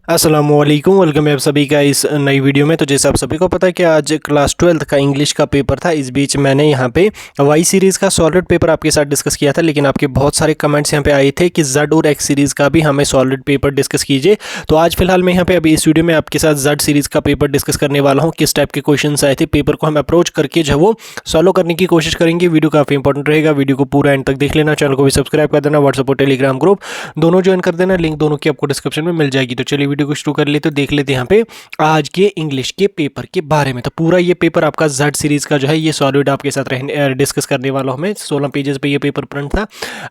अस्सलामुअलैकुम, वेलकम है आप सभी का इस नई वीडियो में। तो जैसे आप सभी को पता है कि आज क्लास 12th का इंग्लिश का पेपर था। इस बीच मैंने यहाँ पे वाई सीरीज़ का सॉलिड पेपर आपके साथ डिस्कस किया था, लेकिन आपके बहुत सारे कमेंट्स यहाँ पे आए थे कि जेड और एक्स सीरीज़ का भी हमें सॉलिड पेपर डिस्कस कीजिए। तो आज फिलहाल मैं यहाँ पे अभी इस वीडियो में आपके साथ जेड सीरीज़ का पेपर डिस्कस करने वाला हूँ। किस टाइप के क्वेश्चन आए थे, पेपर को हम अप्रोच करके जो है वो सॉल्व करने की कोशिश करेंगे। वीडियो काफ़ी इंपॉर्टेंट रहेगा, वीडियो को पूरा एंड तक देख लेना। चैनल को भी सब्सक्राइब कर देना, व्हाट्सएप और टेलीग्राम ग्रुप दोनों ज्वाइन कर देना, लिंक दोनों की आपको डिस्क्रिप्शन में मिल जाएगी। तो चलिए वीडियो को शुरू कर लेते, देख लेते हैं यहाँ पे आज के इंग्लिश के पेपर के बारे में। तो पूरा ये पेपर आपका जेड सीरीज का जो है ये सॉलिड आपके साथ डिस्कस करने वाला हूँ मैं। 16 पेजेस पे ये पेपर प्रिंट था।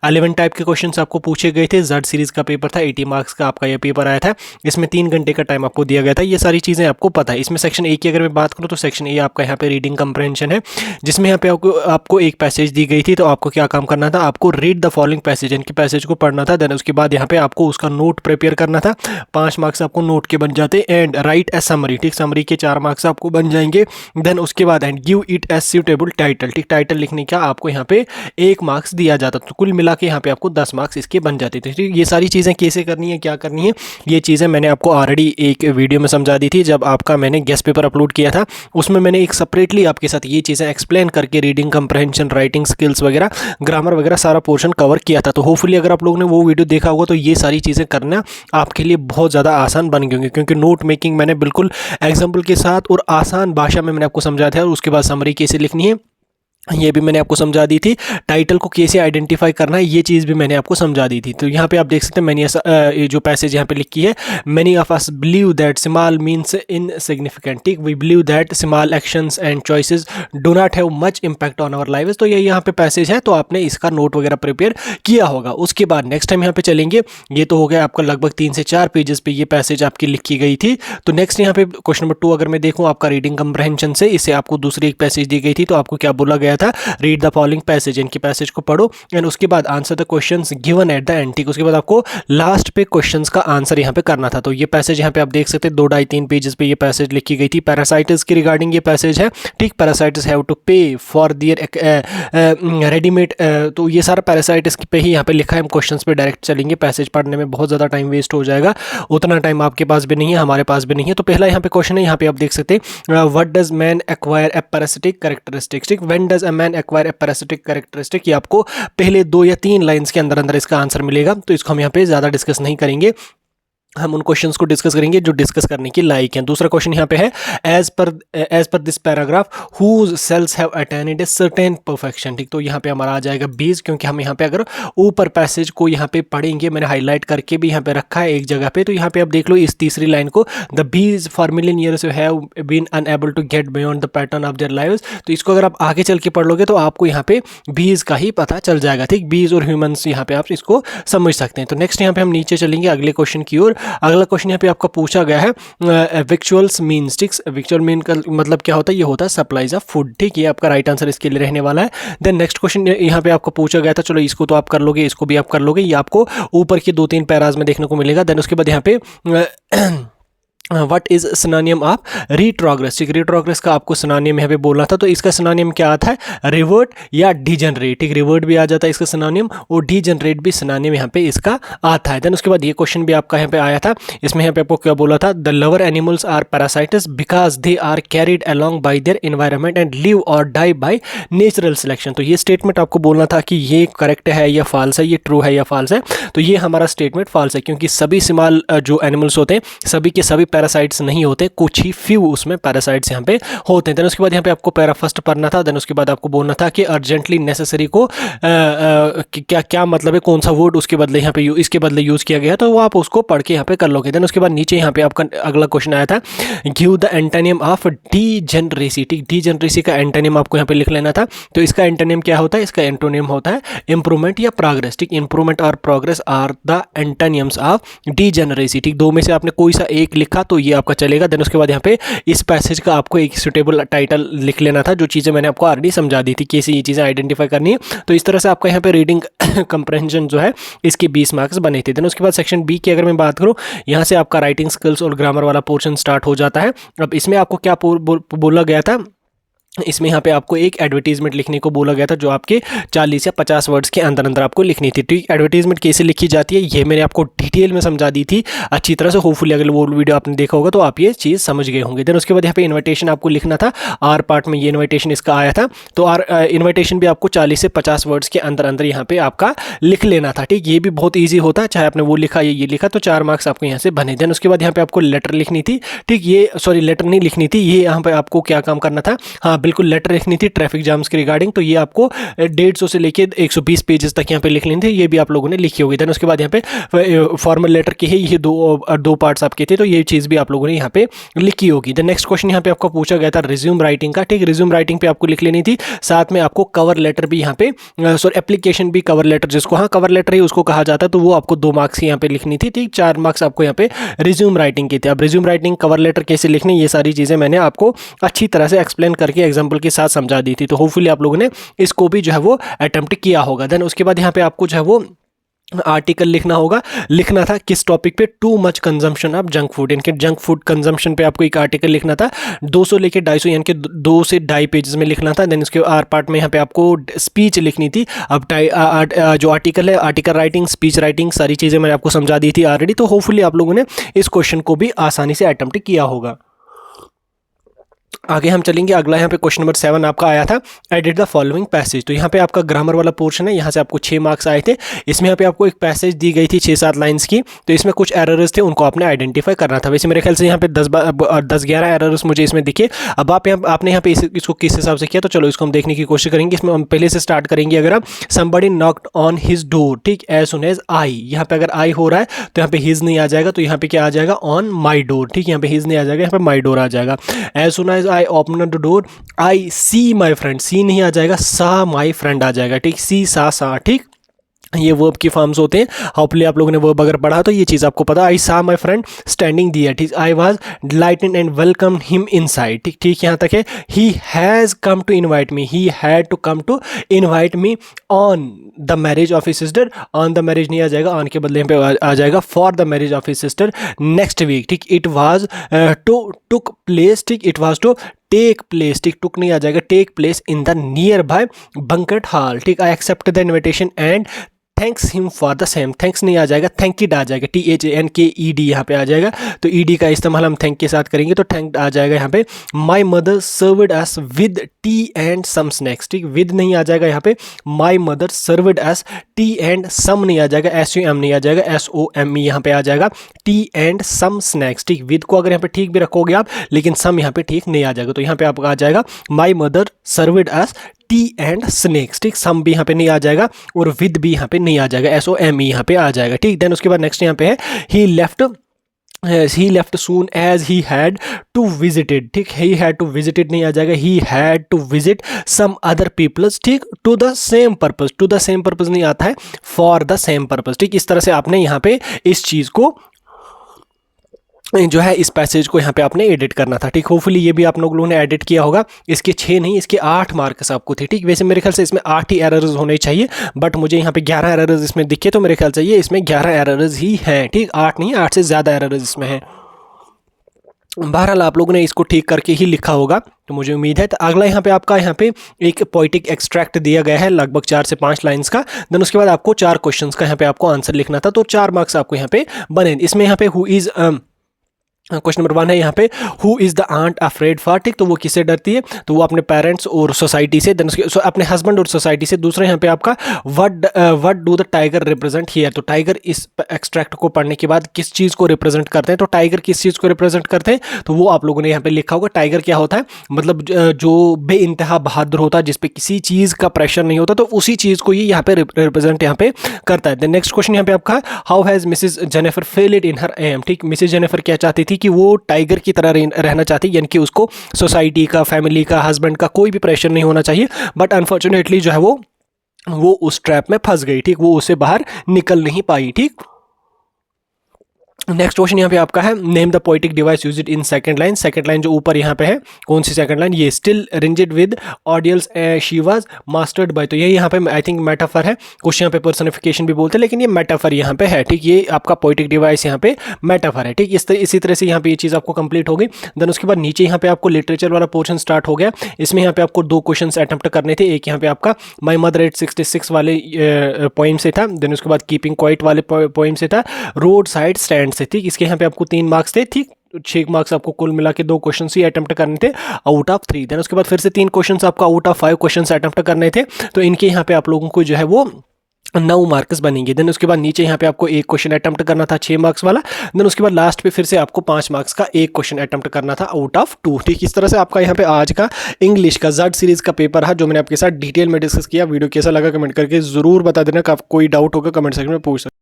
11 टाइप के क्वेश्चंस आपको पूछे गए थे। जेड सीरीज का पेपर था, 80 मार्क्स का आपका ये पेपर आया था। इसमें 3 घंटे का टाइम आपको दिया गया था। ये सारी चीज़ें आपको पता है। इसमें सेक्शन ए की अगर मैं बात करूँ तो सेक्शन ए आपका यहाँ पे रीडिंग कंप्रहेंशन है, जिसमें यहाँ पे आपको एक पैसेज दी गई थी। तो आपको क्या काम करना था, आपको रीड द फॉलोइंग पैसेज, इनके पैसेज को पढ़ना था। देन उसके बाद यहाँ पे आपको उसका नोट प्रिपेयर करना था। 5 मार्क्स आपको नोट के बन जाते। एंड राइट ए समरी, ठीक, समरी के 4 मार्क्स आपको बन जाएंगे। देन उसके बाद and give it as suitable title, ठीक, टाइटल लिखने का आपको यहाँ पे 1 मार्क्स दिया जाता। तो कुल मिला के यहाँ पे आपको 10 मार्क्स इसके बन जाते थे। ठीक, ये सारी चीज़ें कैसे करनी है, क्या करनी है, ये चीज़ें मैंने आपको ऑलरेडी एक वीडियो में समझा दी थी। जब आपका मैंने गेस्ट पेपर अपलोड किया था उसमें मैंने एक सेपरेटली आपके साथ ये चीज़ें एक्सप्लेन करके रीडिंग कंप्रहेंशन, राइटिंग स्किल्स वगैरह, ग्रामर वगैरह सारा पोर्शन कवर किया था। तो होपफुली अगर आप लोगों ने वो वीडियो देखा होगा तो ये सारी चीज़ें करना आपके लिए बहुत ज़्यादा आसान बन गई होंगी, क्योंकि नोट मेकिंग मैंने बिल्कुल एग्जाम्पल के साथ और आसान भाषा में मैंने आपको समझाया था। और उसके बाद समरी कैसे लिखनी है ये भी मैंने आपको समझा दी थी। टाइटल को कैसे आइडेंटिफाई करना है ये चीज़ भी मैंने आपको समझा दी थी। तो यहाँ पे आप देख सकते हैं मैंने ये जो पैसेज यहाँ पे लिखी है, many of us believe that small means insignificant, ठीक, we believe that small actions and choices do not have much impact on our lives. तो ये यहाँ पे पैसेज है, तो आपने इसका नोट वगैरह प्रिपेयर किया होगा। उसके बाद नेक्स्ट टाइम यहाँ पे चलेंगे। ये तो हो गया आपका लगभग 3 से 4 पेजेस पे ये पैसेज आपकी लिखी गई थी। तो नेक्स्ट यहाँ पे क्वेश्चन नंबर 2 अगर मैं देखूँ आपका रीडिंग कंप्रहेंशन से, इसे आपको दूसरी एक पैसेज दी गई थी। तो आपको क्या बोला गया था, रीड द फॉलोइंग पैसेज, इनके पैसेज को पढ़ो एंड उसके बाद answer the questions given at the end, ठीक, उसके बाद आपको लास्ट पे क्वेश्चंस का आंसर यहाँ पे करना था। तो ये पैसेज यहाँ पे आप देख सकते हैं 2 ढाई 3 पेजेस पे ये पैसेज लिखी गई थी। पैरासाइटिस के रिगार्डिंग ये पैसेज है, ठीक, पैरासाइटिस हैव टू पे फॉर देयर रेडीमेड। तो ये सारा पैरासाइटिस पे ही यहाँ पे लिखा है। हम क्वेश्चंस पे डायरेक्ट चलेंगे, पैसेज पढ़ने में बहुत ज़्यादा टाइम वेस्ट हो जाएगा, उतना टाइम आपके पास भी नहीं है, हमारे पास भी नहीं है। तो पहला यहाँ पे क्वेश्चन है, यहाँ पे आप देख सकते हैं what does man acquire a parasitic characteristics, ठीक, when does a man acquire a parasitic characteristic. ये आपको पहले 2 या 3 लाइंस के अंदर अंदर इसका आंसर मिलेगा। तो इसको हम यहाँ पे ज़्यादा डिस्कस नहीं करेंगे, हम उन क्वेश्चंस को डिस्कस करेंगे जो डिस्कस करने के लायक हैं। दूसरा क्वेश्चन यहाँ पे है, as per this paragraph whose cells have attend a certain perfection, ठीक। तो यहाँ पे हमारा आ जाएगा 20, क्योंकि हम यहाँ पे अगर ऊपर पैसेज को यहाँ पे पढ़ेंगे, मैंने हाईलाइट करके भी यहाँ पे रखा है एक जगह पे। तो यहाँ पे आप देख लो इस तीसरी लाइन को, the bees for million years have been unable to get beyond the pattern of their lives. तो इसको अगर आप आगे चल के पढ़ लोगे तो आपको यहाँ पे बीज का ही पता चल जाएगा, ठीक, बीज और ह्यूमंस यहाँ पे आप इसको समझ सकते हैं। तो नेक्स्ट यहाँ पे हम नीचे चलेंगे अगले क्वेश्चन की ओर। अगला क्वेश्चन यहाँ पे आपका पूछा गया है विक्चुअल्स मीन्स, ठीक, विक्चुअल मीन का मतलब क्या होता है, ये होता है सप्लाईज ऑफ फूड, ठीक। ये आपका राइट आंसर इसके लिए रहने वाला है। देन नेक्स्ट क्वेश्चन यहाँ पे आपको पूछा गया था, चलो इसको तो आप कर लोगे, इसको भी आप कर लोगे, ये आपको ऊपर के 2-3 पैराज में देखने को मिलेगा। देन उसके बाद यहाँ पे what is synonym of retrogress, ठीक, रिट्रोग्रेस का आपको सिनोनिम यहाँ पे बोलना था। तो इसका सिनोनिम क्या आता है, रिवर्ट या डीजनरेट, ठीक, रिवर्ट भी आ जाता है इसका सिनोनिम और डीजनरेट भी सिनोनिम यहाँ पे इसका आता है। देन उसके बाद ये क्वेश्चन भी आपका यहाँ पे आया था, इसमें यहाँ पे आपको क्या बोला था, the lower animals are parasites because they are carried along by their environment and live or die by natural selection. तो ये स्टेटमेंट आपको बोलना था कि ये करेक्ट है या फॉल्स है, ये ट्रू है या फॉल्स है। तो ये हमारा स्टेटमेंट फॉल्स है, क्योंकि सभी स्मॉल जो एनिमल्स होते हैं सभी के सभी पैरासाइट्स नहीं होते, कुछ ही फ्यू उसमें पैरासाइट्स यहाँ पे होते हैं। देन उसके बाद यहाँ पे आपको पैरा फर्स्ट पढ़ना था। देन उसके बाद आपको बोलना था कि अर्जेंटली नेसेसरी को क्या क्या मतलब है, कौन सा वर्ड उसके बदले यहाँ पे इसके बदले यूज किया गया, तो वो आप उसको पढ़ के यहाँ पे कर लोगे। देन उसके बाद नीचे यहाँ पे आपका अगला क्वेश्चन आया था, give the antonym of degeneracy, ठीक, डीजेनरेसी का एंटोनिम आपको यहाँ पे लिख लेना था। तो इसका एंटोनिम क्या होता है, इसका एंटोनिम होता है इंप्रूवमेंट या प्रोग्रेस, ठीक, इंप्रूवमेंट और progress are the antonyms of degeneracy, ठीक। 2 में से आपने कोई सा एक लिखा तो ये आपका चलेगा। देन उसके बाद यहाँ पे इस पैसेज का आपको एक सुटेबल टाइटल लिख लेना था, जो चीज़ें मैंने आपको ऑलरेडी समझा दी थी कैसे ये चीज़ें आइडेंटिफाई करनी है। तो इस तरह से आपका यहाँ पे रीडिंग कंप्रहेंशन जो है इसके 20 मार्क्स बने थे। देन उसके बाद सेक्शन बी की अगर मैं बात करूँ, यहाँ से आपका राइटिंग स्किल्स और ग्रामर वाला पोर्शन स्टार्ट हो जाता है। अब इसमें आपको क्या बोला गया था, इसमें यहाँ पे आपको एक एडवर्टीजमेंट लिखने को बोला गया था जो आपके 40 या 50 वर्ड्स के अंदर अंदर आपको लिखनी थी। ठीक, एडवर्टीजमेंट कैसे लिखी जाती है ये मैंने आपको डिटेल में समझा दी थी अच्छी तरह से। होपफुली अगर वो वीडियो आपने देखा होगा तो आप ये चीज़ समझ गए होंगे। देन उसके बाद यहाँ पे इन्विटेशन आपको लिखना था। आर पार्ट में ये इन्विटेशन इसका आया था, तो आर इन्विटेशन भी आपको 40 से 50 वर्ड्स के अंदर अंदर यहाँ पे आपका लिख लेना था। ठीक, ये भी बहुत ईजी होता है, चाहे आपने वो लिखा या ये लिखा तो 4 मार्क्स आपको यहाँ से बने। देन उसके बाद यहाँ पे आपको लेटर लिखनी थी। ठीक, ये सॉरी लेटर नहीं लिखनी थी, ये यहाँ पे आपको क्या काम करना था, हाँ बिल्कुल लेटर लिखनी थी ट्रैफिक जाम्स के रिगार्डिंग। तो ये आपको 150 से लेके 120 पेजेस तक यहाँ पे लिख लेनी थी, ये भी आप लोगों ने लिखी होगी। देन उसके बाद यहाँ पे फॉर्मल लेटर के ही ये दो पार्ट्स आपके थे, तो ये चीज़ भी आप लोगों ने यहाँ पे लिखी होगी। देन नेक्स्ट क्वेश्चन यहाँ पे आपको पूछा गया था रिज्यूम राइटिंग का। ठीक, रिज्यूम राइटिंग पे आपको लिख लेनी थी, साथ में आपको कवर लेटर भी यहाँ पे सॉरी एप्लीकेशन भी, कवर लेटर जिसको हाँ कवर लेटर ही उसको कहा जाता है, तो वो आपको 2 मार्क्स की यहाँ पे लिखनी थी। ठीक, 4 मार्क्स आपको यहाँ पे रिज्यूम राइटिंग की थी। अब रिज्यूम राइटिंग, कवर लेटर कैसे लिखने, ये सारी चीज़ें मैंने आपको अच्छी तरह से एक्सप्लेन करके एग्जाम्पल के साथ समझा दी थी, तो होपफुली आप लोगों ने इसको भी जो है वो अटेम्प्ट किया होगा। देन उसके बाद यहाँ पे आपको जो है वो आर्टिकल लिखना होगा, लिखना था किस टॉपिक पे, too much consumption of junk food, इनके जंक फूड कंजम्पशन पे आपको एक आर्टिकल लिखना था। 200 लेके 250 यानी कि 2 से 2.5 पेजेस में लिखना था। देन इसके आर पार्ट में यहाँ पे आपको स्पीच लिखनी थी। अब जो आर्टिकल है, आर्टिकल राइटिंग, स्पीच राइटिंग, सारी चीज़ें मैंने आपको समझा दी थी ऑलरेडी, तो होपफुली आप लोगों ने इस क्वेश्चन को भी आसानी से अटेम्प्ट किया होगा। आगे हम चलेंगे, अगला यहाँ पे क्वेश्चन नंबर 7 आपका आया था, एडिट द फॉलोइंग पैसेज। तो यहाँ पे आपका ग्रामर वाला पोर्शन है, यहाँ से आपको 6 मार्क्स आए थे। इसमें यहाँ पे आपको एक पैसेज दी गई थी 6-7 लाइंस की, तो इसमें कुछ एरर्स थे, उनको आपने आइडेंटिफाई करना था। वैसे मेरे ख्याल से यहाँ पे 10-11 एरर्स मुझे इसमें दिखे। अब आपने यहाँ पे इसको किस हिसाब से किया, तो चलो इसको हम देखने की कोशिश करेंगे। इसमें हम पहले से स्टार्ट करेंगे। अगर आप somebody knocked on his door, ठीक, as soon as I, यहाँ पे अगर I हो रहा है तो यहाँ पे his नहीं आ जाएगा, तो यहाँ पे क्या आ जाएगा, on my door। ठीक, यहाँ पे his नहीं आ जाएगा, यहाँ पे my door आ जाएगा। as soon as I open the door I see my friend, सी नहीं आ जाएगा, saw my friend आ जाएगा। ठीक, सी सा सा, ठीक, ये वर्ब की फॉर्म्स होते हैं। होपफुली आप लोगों ने वर्ब अगर पढ़ा तो ये चीज़ आपको पता। आई सा माई फ्रेंड स्टैंडिंग दियर, ठीक, I was delighted and welcome him inside. ठीक ठीक, यहाँ तक है। He has come to invite me, he had to come to invite me on the marriage of his sister. On the marriage नहीं आ जाएगा, on के बदले पे आ जाएगा for the marriage of his sister next week. ठीक, it was took place, ठीक, it was to take place, ठीक, टुक नहीं आ जाएगा, take place in the near by banquet hall. ठीक, I accept the invitation and thanks him for the same, thanks नहीं आ जाएगा, थैंक आ जाएगा, THANKED यहाँ पे आ जाएगा। तो ED का इस्तेमाल हम थैंक के साथ करेंगे, तो थैंक आ जाएगा यहाँ पे। My mother served us with tea and some snacks. ठीक, विद नहीं आ जाएगा यहाँ पे, my mother served us, tea and some नहीं आ जाएगा, SUM नहीं आ जाएगा, SOME यहाँ पे आ जाएगा, टी एंड सम स्नैक्स। ठीक, विद को अगर यहाँ पे ठीक भी रखोगे आप, लेकिन सम यहाँ पे ठीक नहीं आ जाएगा, तो यहाँ पे आपका आ जाएगा माई mother served us tea and snacks. ठीक, सम भी यहाँ पे नहीं आ जाएगा और विद भी यहाँ पे नहीं आ जाएगा, SOME यहाँ पे आ जाएगा। ठीक, देन उसके बाद नेक्स्ट यहाँ पे है he left soon as he had to visited. ठीक, ही हैड टू विजिटेड नहीं आ जाएगा, he had to visit some other peoples. ठीक, to the same purpose, to the same purpose नहीं आता है, फॉर द सेम पर्पज। ठीक, इस तरह से आपने यहाँ पे इस चीज़ को जो है, इस पैसेज को यहाँ पे आपने एडिट करना था। ठीक, होपफुली ये भी आप लोगों ने एडिट किया होगा। इसके 6 नहीं, इसके 8 मार्क्स आपको थे। ठीक, वैसे मेरे ख्याल से इसमें 8 ही एरर्स होने चाहिए, बट मुझे यहाँ पे 11 एरर्स इसमें दिखे, तो मेरे ख्याल से ये इसमें 11 एरर्स ही हैं। ठीक, 8 नहीं, 8 से ज़्यादा एरर्स इसमें हैं। बहरहाल आप लोगों ने इसको ठीक करके ही लिखा होगा, तो मुझे उम्मीद है। तो अगला यहाँ पे आपका यहाँ पे एक पोइटिक एक्सट्रैक्ट दिया गया है लगभग 4 से 5 लाइंस का। देन उसके बाद आपको 4 क्वेश्चंस का यहाँ पे आपको आंसर लिखना था, तो 4 मार्क्स आपको यहाँ पे बने। इसमें यहाँ पे हु इज़ क्वेश्चन नंबर 1 है यहाँ पे, who is the aunt afraid for. ठीक, तो वो किससे डरती है, तो वो अपने पेरेंट्स और सोसाइटी से। देन उसके अपने हस्बैंड और सोसाइटी से। दूसरा यहाँ पे आपका what do the tiger represent here. तो टाइगर इस एक्सट्रैक्ट को पढ़ने के बाद किस चीज़ को रिप्रेजेंट करते हैं, तो टाइगर किस चीज़ को रिप्रेजेंट करते हैं, तो वो आप लोगों ने यहाँ पे लिखा होगा। टाइगर क्या होता है, मतलब जो बेइंतहा बहादुर होता है, जिसपे किसी चीज़ का प्रेशर नहीं होता, तो उसी चीज़ को ये यहाँ पे रिप्रेजेंट यहाँ पे करता है। देन नेक्स्ट क्वेश्चन यहाँ पे आपका, how has Mrs Jennifer failed in her aim. ठीक, मिसेज जेनिफर क्या चाहती थी कि वो टाइगर की तरह रहना चाहती, यानी कि उसको सोसाइटी का, फैमिली का, हस्बैंड का कोई भी प्रेशर नहीं होना चाहिए, बट अनफॉर्चुनेटली जो है वो उस ट्रैप में फंस गई। ठीक, वो उससे बाहर निकल नहीं पाई। ठीक, नेक्स्ट क्वेश्चन यहाँ पे आपका है, name the poetic device used in second line. Second line जो ऊपर यहाँ पे है, कौन सी सेकंड लाइन, ये still ringed with audials she was mastered by, तो ये यहाँ पे आई थिंक मेटाफर है, कुछ यहाँ पे पर्सनिफिकेशन भी बोलते हैं लेकिन ये मेटाफर यहाँ पे है, ठीक। ये आपका पोएटिक डिवाइस यहाँ पे मेटाफर है, ठीक। इसी तरह से यहाँ पे ये चीज़ आपको कंप्लीट हो गई। देन उसके बाद नीचे यहाँ पे आपको लिटरेचर वाला पोर्शन स्टार्ट हो गया। इसमें यहाँ पे आपको 2 क्वेश्चन अटेम्प्ट करने थे। एक यहाँ पे आपका माई मदर एट 66 वाले पोइम से था। देन उसके बाद कीपिंग क्वाइट वाले पोइम से था। रोड साइड स्टैंड से, ठीक। इसके यहाँ पे आपको 3 मार्क्स थे, ठीक। 6 मार्क्स आपको कुल मिला के 2 क्वेश्चन ही अटेम्प्ट करने थे आउट ऑफ 3। देन उसके बाद फिर से 3 क्वेश्चन आपको आउट ऑफ 5 क्वेश्चन अटेम्प्ट करने थे, तो इनके यहाँ पे आप लोगों को जो है वो 9 मार्क्स बनेंगे। देन उसके बाद नीचे यहाँ पे आपको 1 क्वेश्चन अटेम्प्ट करना था 6 मार्क्स वाला। देन उसके बाद लास्ट पे फिर से आपको 5 मार्क्स का 1 क्वेश्चन अटेम्प्ट करना था आउट ऑफ 2, ठीक। इस तरह से आपका यहाँ पे आज का इंग्लिश का जेड सीरीज का पेपर है, जो मैंने आपके साथ डिटेल में डिस्कस किया। वीडियो कैसा लगा कमेंट करके जरूर बता देना। कोई डाउट होगा कमेंट सेक्शन में पूछ सकते।